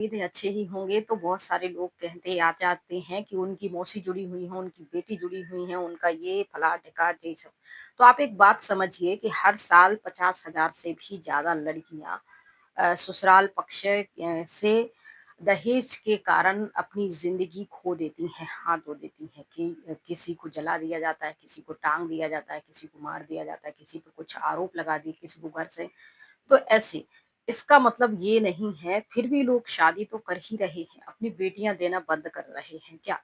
उम्मीद है अच्छे ही होंगे। तो बहुत सारे लोग कहते आ जाते हैं कि उनकी मौसी जुड़ी हुई हैं, उनकी बेटी जुड़ी हुई है, उनका ये फला-ढिका ये सब। तो आप एक बात समझिए कि हर साल 50,000 से भी ज़्यादा लड़कियाँ ससुराल पक्ष से दहेज के कारण अपनी ज़िंदगी खो देती हैं, हाथ धो देती हैं कि किसी को जला दिया जाता है, किसी को टाँग दिया जाता है, किसी को मार दिया जाता है, किसी पे कुछ आरोप लगा दिए, किसी को घर से तो ऐसे, इसका मतलब ये नहीं है फिर भी लोग शादी तो कर ही रहे हैं, अपनी बेटियाँ देना बंद कर रहे हैं क्या?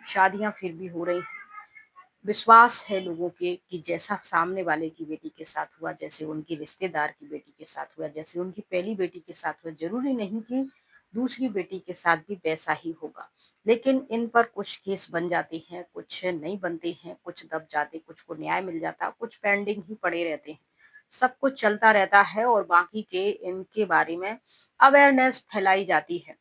शादियाँ फिर भी हो रही हैं। विश्वास है लोगों के कि जैसा सामने वाले की बेटी के साथ हुआ, जैसे उनकी रिश्तेदार की बेटी के साथ हुआ, जैसे उनकी पहली बेटी के साथ हुआ, ज़रूरी नहीं कि दूसरी बेटी के साथ भी वैसा ही होगा। लेकिन इन पर कुछ केस बन जाते हैं, कुछ नहीं बनते हैं, कुछ दब जाते, कुछ को न्याय मिल जाता, कुछ पेंडिंग ही पड़े रहते हैं। सब कुछ चलता रहता है और बाकी के इनके बारे में अवेयरनेस फैलाई जाती है।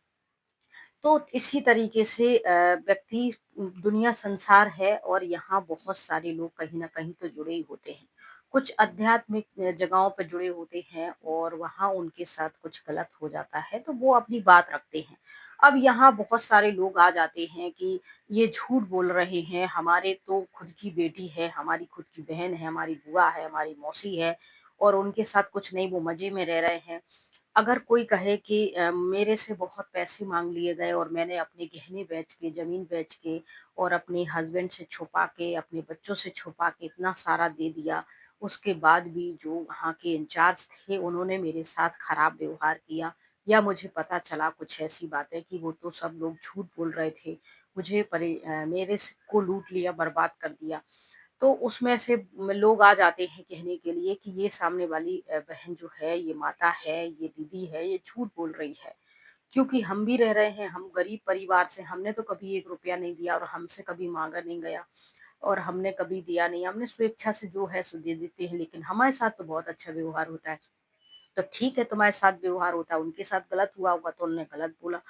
तो इसी तरीके से व्यक्ति दुनिया संसार है और यहाँ बहुत सारे लोग कहीं न कहीं तो जुड़े ही होते हैं। कुछ आध्यात्मिक जगहों पे जुड़े होते हैं और वहाँ उनके साथ कुछ गलत हो जाता है, तो वो अपनी बात रखते हैं। अब यहाँ बहुत सारे लोग आ जाते हैं कि ये झूठ बोल रहे हैं, हमारे तो खुद की बेटी है, हमारी खुद की बहन है, हमारी बुआ है, हमारी मौसी है और उनके साथ कुछ नहीं, वो मज़े में रह रहे हैं। अगर कोई कहे कि मेरे से बहुत पैसे माँग लिए गए और मैंने अपने गहने बेच के, ज़मीन बेच के और अपने हस्बैंड से छुपा के, अपने बच्चों से छुपा के इतना सारा दे दिया, उसके बाद भी जो वहाँ के इंचार्ज थे, उन्होंने मेरे साथ खराब व्यवहार किया या मुझे पता चला कुछ ऐसी बातें कि वो तो सब लोग झूठ बोल रहे थे, मेरे स को लूट लिया, बर्बाद कर दिया। तो उसमें से लोग आ जाते हैं कहने के लिए कि ये सामने वाली बहन जो है, ये माता है, ये दीदी है, ये झूठ बोल रही है। क्योंकि हम भी रह रहे हैं, हम गरीब परिवार से हमने तो कभी 1 रुपया नहीं दिया और हमसे कभी माँगा नहीं गया और हमने कभी दिया नहीं। हमने स्वेच्छा से जो है सो दे देते हैं, लेकिन हमारे साथ तो बहुत अच्छा व्यवहार होता है। तो ठीक है, तुम्हारे साथ व्यवहार होता है, उनके साथ गलत हुआ होगा तो उन्होंने गलत बोला।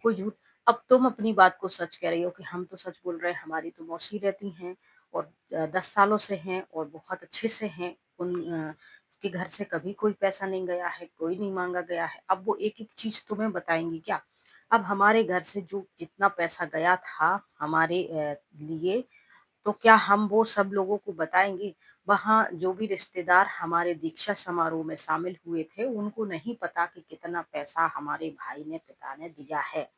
कोई झूठ अब तुम अपनी बात को सच कह रही हो कि हम तो सच बोल रहे हैं, हमारी तो मौसी रहती हैं और 10 सालों से हैं और बहुत अच्छे से हैं। के घर से कभी कोई पैसा नहीं गया है, कोई नहीं माँगा गया है। अब वो एक-एक चीज़ तुम्हें बताएँगी क्या? अब हमारे घर से जो जितना पैसा गया था हमारे लिए तो क्या हम वो सब लोगों को बताएँगे? वहाँ जो भी रिश्तेदार हमारे दीक्षा समारोह में शामिल हुए थे, उनको नहीं पता कि कितना पैसा हमारे भाई ने, पिता ने दिया है।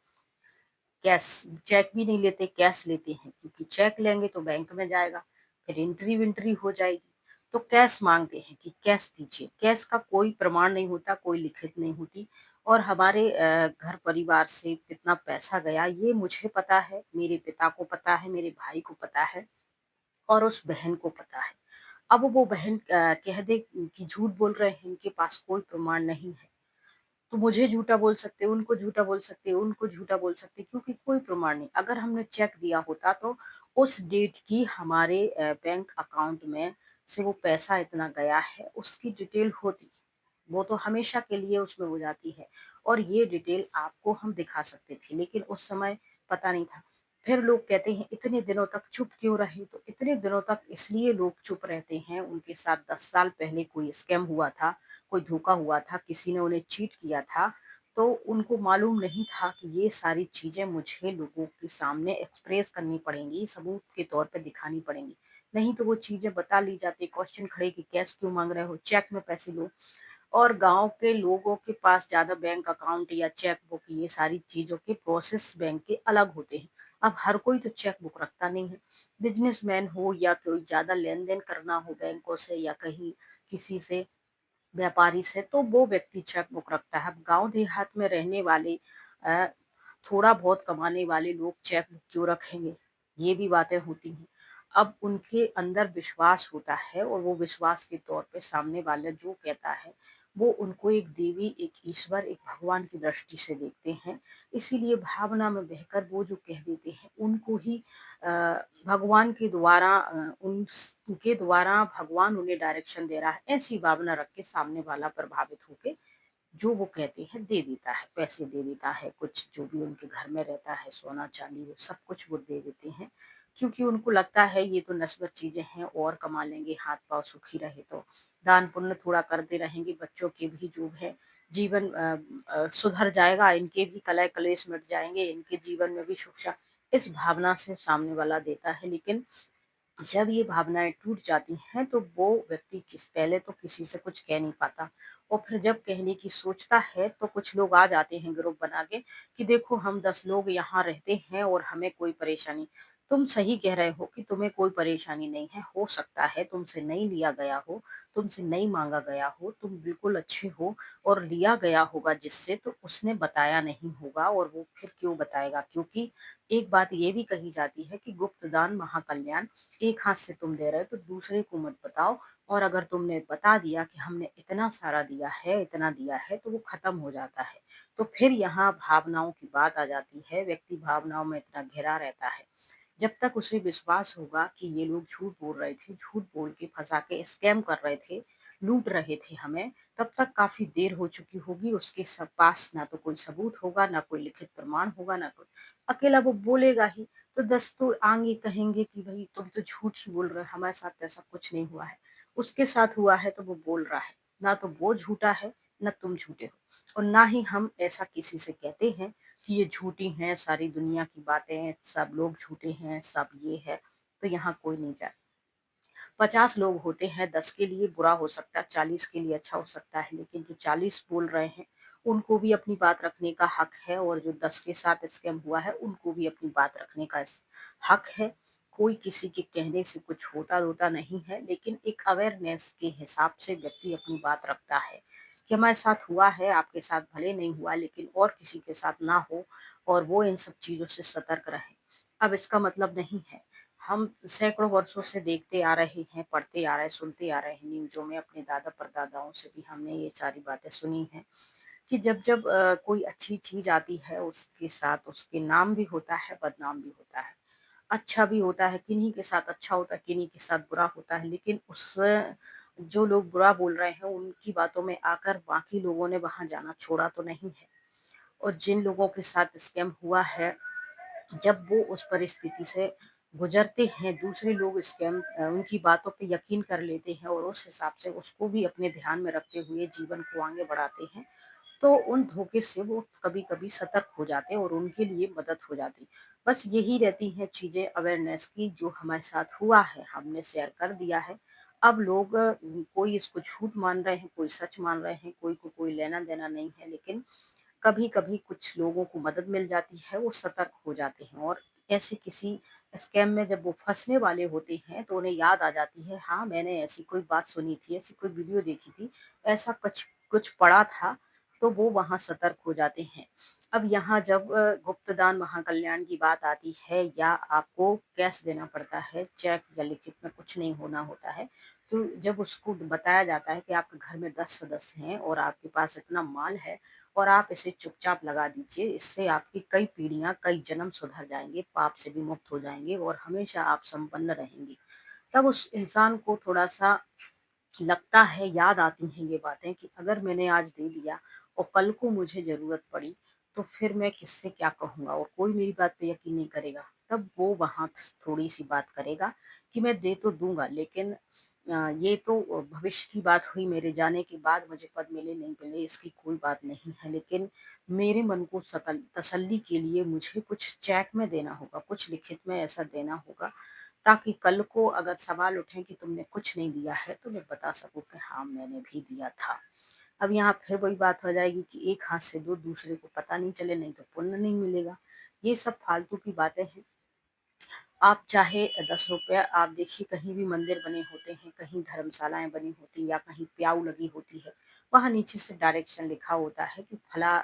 कैश चेक भी नहीं लेते, कैश लेते हैं क्योंकि चेक लेंगे तो बैंक में जाएगा, फिर एंट्री-विंट्री हो जाएगी। तो कैश माँगते हैं कि कैश दीजिए, कैश का कोई प्रमाण नहीं होता, कोई लिखित नहीं होती और हमारे घर परिवार से कितना पैसा गया ये मुझे पता है, मेरे पिता को पता है, मेरे भाई को पता है और उस बहन को पता है। अब वो बहन कह दे कि झूठ बोल रहे हैं, इनके पास कोई प्रमाण नहीं है। तो मुझे झूठा बोल सकते हैं, उनको झूठा बोल सकते हैं, उनको झूठा बोल सकते हैं क्योंकि कोई प्रमाण नहीं। अगर हमने चेक दिया होता तो उस डेट की हमारे बैंक अकाउंट में से वो पैसा इतना गया है, उसकी डिटेल होती। वो तो हमेशा के लिए उसमें हो जाती है और ये डिटेल आपको हम दिखा सकते थे, लेकिन उस समय पता नहीं था। फिर लोग कहते हैं इतने दिनों तक चुप क्यों रहे? तो इतने दिनों तक इसलिए लोग चुप रहते हैं, उनके साथ 10 साल पहले कोई स्कैम हुआ था, कोई धोखा हुआ था, किसी ने उन्हें चीट किया था, तो उनको मालूम नहीं था कि ये सारी चीज़ें मुझे लोगों के सामने एक्सप्रेस करनी पड़ेंगी, सबूत के तौर पे दिखानी पड़ेंगी। नहीं तो वो चीज़ें बता ली जाती, क्वेश्चन खड़े कि कैश क्यों माँग रहे हो? चेक में पैसे लो। और गाँव के लोगों के पास ज़्यादा बैंक अकाउंट या चेक बुक ये सारी चीज़ों के प्रोसेस बैंक के अलग होते हैं। अब हर कोई तो चेक बुक रखता नहीं है। बिज़नेसमैन हो या कोई ज़्यादा लेन-देन करना हो बैंकों से या कहीं किसी से व्यापारी से तो वो व्यक्ति चेक बुक रखता है। अब गाँव देहात में रहने वाले अ, थोड़ा बहुत कमाने वाले लोग चेक बुक क्यों रखेंगे? ये भी बातें होती हैं। अब उनके अंदर विश्वास होता है और वो विश्वास के तौर पे सामने वाला जो कहता है, वो उनको एक देवी, एक ईश्वर, एक भगवान की दृष्टि से देखते हैं। इसीलिए भावना में बहकर वो जो कह देते हैं, उनको ही अ, भगवान के द्वारा उनके द्वारा भगवान उन्हें डायरेक्शन दे रहा है, ऐसी भावना रख के सामने वाला प्रभावित होके जो वो कहते हैं दे देता है, पैसे दे देता है, कुछ जो भी उनके घर में रहता है, सोना-चांदी वो सब कुछ वो दे देते हैं। क्योंकि उनको लगता है ये तो नश्वर चीज़ें हैं और कमा लेंगे, हाथ-पाँव सुखी रहे तो। दान-पुण्य थोड़ा करते रहेंगे, बच्चों के भी जो है जीवन सुधर जाएगा, इनके भी कलह कलेश मिट जाएँगे, इनके जीवन में भी सुख शा इस भावना से सामने वाला देता है। लेकिन जब ये भावनाएँ टूट जाती हैं, तो वो व्यक्ति पहले तो किसी से कुछ कह नहीं पाता और फिर जब कहने की सोचता है, तो कुछ लोग आ जाते हैं ग्रुप बना के कि देखो हम 10 लोग यहाँ रहते हैं और हमें कोई परेशानी। तुम सही कह रहे हो कि तुम्हें कोई परेशानी नहीं है, हो सकता है तुमसे नहीं लिया गया हो, तुमसे नहीं माँगा गया हो, तुम बिल्कुल अच्छे हो और लिया गया होगा जिससे, तो उसने बताया नहीं होगा और वो फिर क्यों बताएगा? क्योंकि एक बात ये भी कही जाती है कि गुप्त दान महाकल्याण। एक हाथ से तुम दे रहे हो तो दूसरे को मत बताओ और अगर तुमने बता दिया कि हमने इतना सारा दिया है, इतना दिया है, तो वो खत्म हो जाता है। तो फिर यहाँ भावनाओं की बात आ जाती है, व्यक्ति भावनाओं में इतना घिरा रहता है। जब तक उसे विश्वास होगा कि ये लोग झूठ बोल रहे थे, झूठ बोल के फंसा के स्कैम कर रहे थे, लूट रहे थे हमें, तब तक काफ़ी देर हो चुकी होगी। उसके पास ना तो कोई सबूत होगा, ना कोई लिखित प्रमाण होगा, ना कोई, अकेला वो बोलेगा ही। तो 10 तो आगे कहेंगे कि भई तुम तो झूठ ही बोल रहे हो, हमारे साथ तो ऐसा कुछ नहीं हुआ है। उसके साथ हुआ है तो वो बोल रहा है। ना तो वो झूठा है, ना तुम झूठे हो और ना ही हम ऐसा किसी से कहते हैं कि ये झूठी हैं, सारी दुनिया की बातें, सब लोग झूठे हैं, सब ये है। तो यहाँ कोई नहीं जाए। 50 लोग होते हैं, 10 के लिए बुरा हो सकता है, 40 के लिए अच्छा हो सकता है, लेकिन जो 40 बोल रहे हैं, उनको भी अपनी बात रखने का हक है और जो 10 के साथ स्कैम हुआ है, उनको भी अपनी बात रखने का हक है। कोई किसी के कहने से कुछ होता-धोता नहीं है, लेकिन एक अवेयरनेस के हिसाब से व्यक्ति अपनी बात रखता है कि हमारे साथ हुआ है, आपके साथ भले नहीं हुआ, लेकिन और किसी के साथ ना हो और वो इन सब चीज़ों से सतर्क रहें। अब इसका मतलब नहीं है हम सैकड़ों वर्षों से देखते आ रहे हैं, पढ़ते आ रहे हैं, सुनते आ रहे हैं न्यूज़ों में, अपने दादा-परदादाओं से भी हमने ये सारी बातें सुनी हैं कि जब-जब कोई अच्छी चीज़ आती है, उसके साथ उसके नाम भी होता है, बदनाम भी होता है। अच्छा भी होता है, किन्हीं के साथ अच्छा होता है, किन्हीं के साथ बुरा होता है, लेकिन उस जो लोग बुरा बोल रहे हैं, उनकी बातों में आकर बाकी लोगों ने वहाँ जाना छोड़ा तो नहीं है और जिन लोगों के साथ स्कैम हुआ है, जब वो उस परिस्थिति से गुजरते हैं, दूसरे लोग उनकी बातों पे यकीन कर लेते हैं और उस हिसाब से उसको भी अपने ध्यान में रखते हुए जीवन को आगे बढ़ाते हैं, तो उन धोखे से वो कभी-कभी सतर्क हो जाते हैं और उनके लिए मदद हो जाती। बस यही रहती हैं चीज़ें अवेयरनेस की जो हमारे साथ हुआ है, हमने शेयर कर दिया है। अब लोग कोई इसको झूठ मान रहे हैं, कोई सच मान रहे हैं, कोई को कोई लेना-देना नहीं है, लेकिन कभी-कभी कुछ लोगों को मदद मिल जाती है, वो सतर्क हो जाते हैं और ऐसे किसी स्कैम में जब वो फँसने वाले होते हैं, तो उन्हें याद आ जाती है, हाँ, मैंने ऐसी कोई बात सुनी थी, ऐसी कोई वीडियो देखी थी, ऐसा कुछ कुछ पढ़ा था, तो वो वहाँ सतर्क हो जाते हैं। अब यहाँ जब गुप्तदान महाकल्याण की बात आती है या आपको कैश देना पड़ता है, चेक या लिखित में कुछ नहीं होना होता है, तो जब उसको बताया जाता है कि आपके घर में 10 सदस्य हैं और आपके पास इतना माल है और आप इसे चुपचाप लगा दीजिए। इससे आपकी कई पीढ़ियाँ, कई जन्म सुधर जाएँगे, पाप से भी मुक्त हो जाएँगे और हमेशा आप संपन्न रहेंगी। तब उस इंसान को थोड़ा-सा लगता है, याद आती हैं ये बातें कि अगर मैंने आज दे दिया और कल को मुझे ज़रूरत पड़ी, तो फिर मैं किससे क्या कहूँगा और कोई मेरी बात पे यकीन नहीं करेगा। तब वो वहाँ थोड़ी-सी बात करेगा कि मैं दे तो दूँगा, लेकिन ये तो भविष्य की बात हुई, मेरे जाने के बाद मुझे पद मिले नहीं मिले इसकी कोई बात नहीं है। लेकिन मेरे मन को तसल्ली के लिए मुझे कुछ चेक में देना होगा, कुछ लिखित में ऐसा देना होगा ताकि कल को अगर सवाल उठे कि तुमने कुछ नहीं दिया है, तो मैं बता सकूँ कि हाँ, मैंने भी दिया था। अब यहाँ फिर वही बात हो जाएगी कि एक हाथ से दो, दूसरे को पता नहीं चले, नहीं तो पुण्य नहीं मिलेगा। ये सब फालतू की बातें हैं। आप चाहे 10 रुपया आप देखिए, कहीं भी मंदिर बने होते हैं, कहीं धर्मशालाएँ बनी होती हैं या कहीं प्याऊ लगी होती है, वहाँ नीचे से डायरेक्शन लिखा होता है कि फला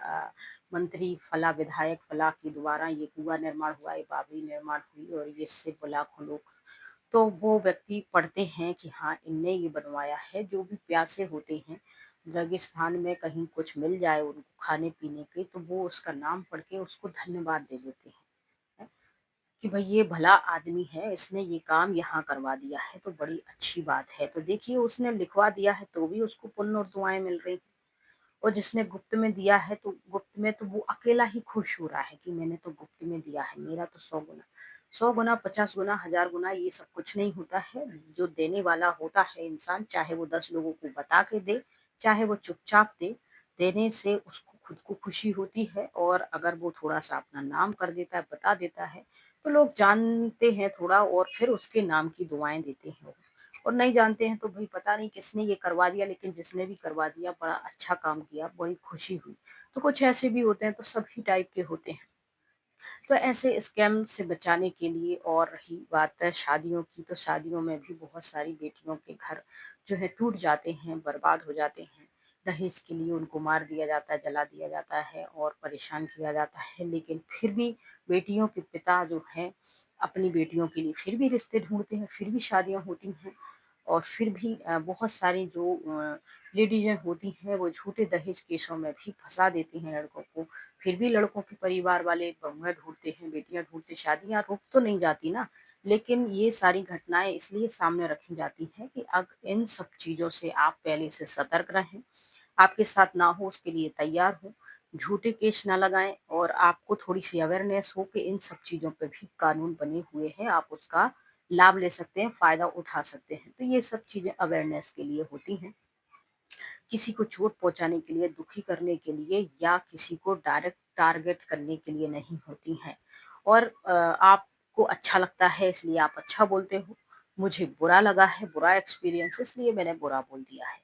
मंत्री, फला विधायक, फला के द्वारा ये कुआँ निर्माण हुआ, ये बावड़ी निर्माण हुई और ये इससे लाखों लोग, तो वो व्यक्ति पढ़ते हैं कि हाँ, इनने ये बनवाया है। जो भी प्यासे होते हैं, रेगिस्तान में कहीं कुछ मिल जाए उनको खाने-पीने के, तो वो उसका नाम पढ़ के उसको धन्यवाद दे देते हैं। कि भई ये भला आदमी है, इसने ये काम यहाँ करवा दिया है, तो बड़ी अच्छी बात है। तो देखिए उसने लिखवा दिया है तो भी उसको पुण्य और दुआएँ मिल रही हैं और जिसने गुप्त में दिया है तो गुप्त में तो वो अकेला ही खुश हो रहा है कि मैंने तो गुप्त में दिया है, मेरा तो 100 गुना। 100 गुना, 50 गुना, 1000 गुना ये सब कुछ नहीं होता है। जो देने वाला होता है इंसान, चाहे वो 10 लोगों को बता के दे, चाहे वो चुपचाप दे, देने से उसको खुद को खुशी होती है, और अगर वो थोड़ा-सा अपना नाम कर देता है, बता देता है, तो लोग जानते हैं थोड़ा और फिर उसके नाम की दुआएँ देते हैं वो। और नहीं जानते हैं तो भई पता नहीं किसने ये करवा दिया, लेकिन जिसने भी करवा दिया बड़ा अच्छा काम किया, बड़ी खुशी हुई। तो कुछ ऐसे भी होते हैं, तो सभी टाइप के होते हैं। तो ऐसे स्कैम से बचाने के लिए, और रही बात है शादियों की, तो शादियों में भी बहुत सारी बेटियों के घर जो है टूट जाते हैं, बर्बाद हो जाते हैं। दहेज के लिए उनको मार दिया जाता है, जला दिया जाता है और परेशान किया जाता है, लेकिन फिर भी बेटियों के पिता जो हैं अपनी बेटियों के लिए फिर भी रिश्ते ढूंढते हैं, फिर भी शादियां होती हैं। और फिर भी बहुत सारी जो लेडीज़ें होती हैं वो झूठे दहेज केसों में भी फँसा देती हैं लड़कों को। फिर भी लड़कों के परिवार वाले बहुएँ ढूँढते हैं, बेटियाँ ढूँढते, शादियाँ रुक तो नहीं जाती ना। लेकिन ये सारी घटनाएँ इसलिए सामने रखी जाती हैं कि अग इन सब चीज़ों से आप पहले से सतर्क रहें, आपके साथ ना हो उसके लिए तैयार हों, झूठे केस ना लगाएँ, और आपको थोड़ी-सी अवेयरनेस हो कि इन सब चीज़ों पे भी कानून बने हुए हैं, आप उसका लाभ ले सकते हैं, फ़ायदा उठा सकते हैं। तो ये सब चीज़ें अवेयरनेस के लिए होती हैं। किसी को चोट पहुँचाने के लिए, दुखी करने के लिए या किसी को डायरेक्ट टारगेट करने के लिए नहीं होती हैं। और आपको अच्छा लगता है इसलिए आप अच्छा बोलते हो। मुझे बुरा लगा है, बुरा एक्सपीरियंस इसलिए मैंने बुरा बोल दिया है।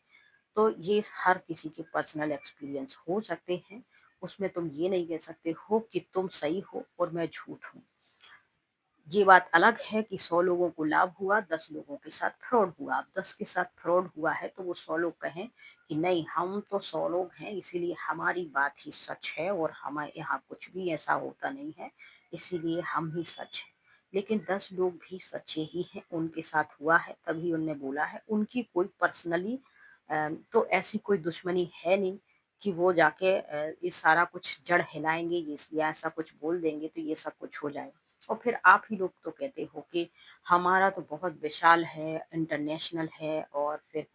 तो ये हर किसी के पर्सनल एक्सपीरियंस हो सकते हैं। उसमें तुम ये नहीं कह सकते हो कि तुम सही हो और मैं झूठ हूँ। ये बात अलग है कि 100 लोगों को लाभ हुआ, 10 लोगों के साथ फ्रॉड हुआ। अब 10 के साथ फ्रॉड हुआ है तो वो 100 लोग कहें कि नहीं, हम तो 100 लोग हैं इसीलिए हमारी बात ही सच है और हमारे यहाँ कुछ भी ऐसा होता नहीं है, इसीलिए हम ही सच हैं। लेकिन 10 लोग भी सच्चे ही हैं, उनके साथ हुआ है तभी उनने बोला है। उनकी कोई पर्सनली तो ऐसी कोई दुश्मनी है नहीं कि वो जाके ये सारा कुछ जड़ हिलाएँगे, ये या ऐसा कुछ बोल देंगे तो ये सब कुछ हो जाएगा। और फिर आप ही लोग तो कहते हो कि हमारा तो बहुत विशाल है, इंटरनेशनल है, और फिर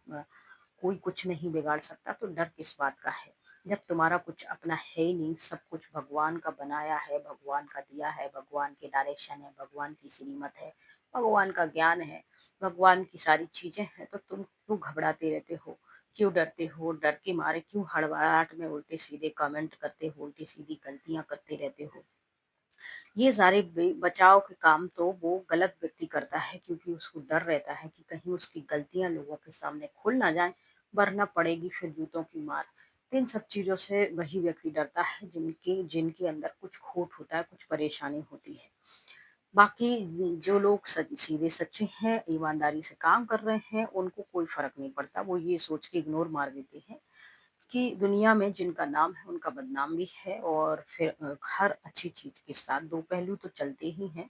कोई कुछ नहीं बिगाड़ सकता, तो डर किस बात का है? जब तुम्हारा कुछ अपना है ही नहीं, सब कुछ भगवान का बनाया है, भगवान का दिया है, भगवान के डायरेक्शन है, भगवान की श्रीमत है, भगवान का ज्ञान है, भगवान की सारी चीज़ें हैं, तो तुम क्यों घबराते रहते हो? क्यों डरते हो? डर के मारे क्यों हड़बड़ाहट में उल्टे-सीधे कमेंट करते हो, उल्टी-सीधी गलतियाँ करते रहते हो? ये सारे बचाव के काम तो वो गलत व्यक्ति करता है, क्योंकि उसको डर रहता है कि कहीं उसकी गलतियां लोगों के सामने खुल ना जाए, वरना पड़ेगी फिर जूतों की मार। तो इन सब चीजों से वही व्यक्ति डरता है जिनके जिनके अंदर कुछ खोट होता है, कुछ परेशानी होती है। बाकी जो लोग सीधे सच्चे हैं, ईमानदारी से काम कर रहे हैं, उनको कोई फर्क नहीं पड़ता। वो ये सोच के इग्नोर मार देते हैं कि दुनिया में जिनका नाम है उनका बदनाम भी है, और फिर हर अच्छी चीज के साथ दो पहलू तो चलते ही हैं।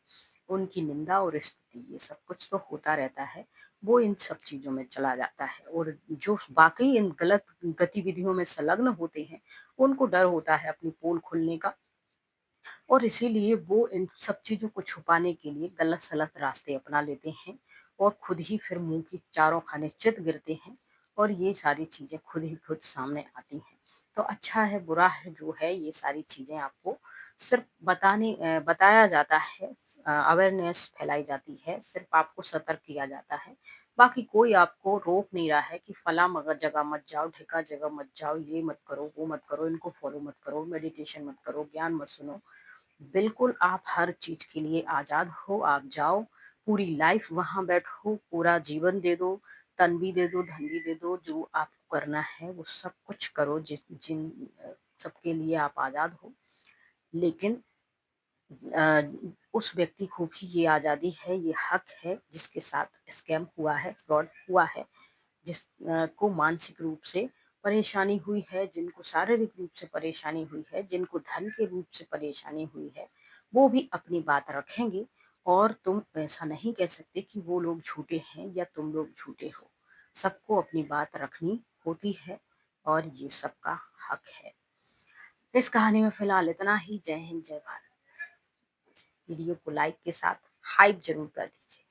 उनकी निंदा और स्तुति ये सब कुछ तो होता रहता है, वो इन सब चीजों में चला जाता है। और जो वाकई इन गलत गतिविधियों में संलग्न होते हैं, उनको डर होता है अपनी पोल खुलने का, और इसीलिए वो इन सब चीज़ों को छुपाने के लिए गलत-सलत रास्ते अपना लेते हैं, और खुद ही फिर मुँह की चारों खाने चित गिरते हैं, और ये सारी चीज़ें खुद ही खुद सामने आती हैं। तो अच्छा है, बुरा है, जो है ये सारी चीज़ें आपको सिर्फ़ बताया जाता है, अवेयरनेस फैलाई जाती है, सिर्फ़ आपको सतर्क किया जाता है। बाकी कोई आपको रोक नहीं रहा है कि फलाँ मगर जगह मत जाओ, ढिका जगह मत जाओ, ये मत करो, वो मत करो, इनको फ़ॉलो मत करो, मेडिटेशन मत करो, ज्ञान मत सुनो। बिल्कुल आप हर चीज़ के लिए आज़ाद हो, आप जाओ, पूरी लाइफ़ वहाँ बैठो, पूरा जीवन दे दो, तन भी दे दो, धन भी दे दो, जो आपको करना है वो सब कुछ करो, सबके लिए आप आज़ाद हो। लेकिन अ, उस व्यक्ति को भी ये आज़ादी है, ये हक है जिसके साथ स्कैम हुआ है, फ्रॉड हुआ है, जिस को मानसिक रूप से परेशानी हुई है, जिनको शारीरिक रूप से परेशानी हुई है, जिनको धन के रूप से परेशानी हुई है, वो भी अपनी बात रखेंगे, और तुम ऐसा नहीं कह सकते कि वो लोग झूठे हैं या तुम लोग झूठे हो। सबको अपनी बात रखनी होती है, और ये सबका हक है। इस कहानी में फिलहाल इतना ही। जय हिंद, जय भारत। वीडियो को लाइक के साथ हाइप जरूर कर दीजिए।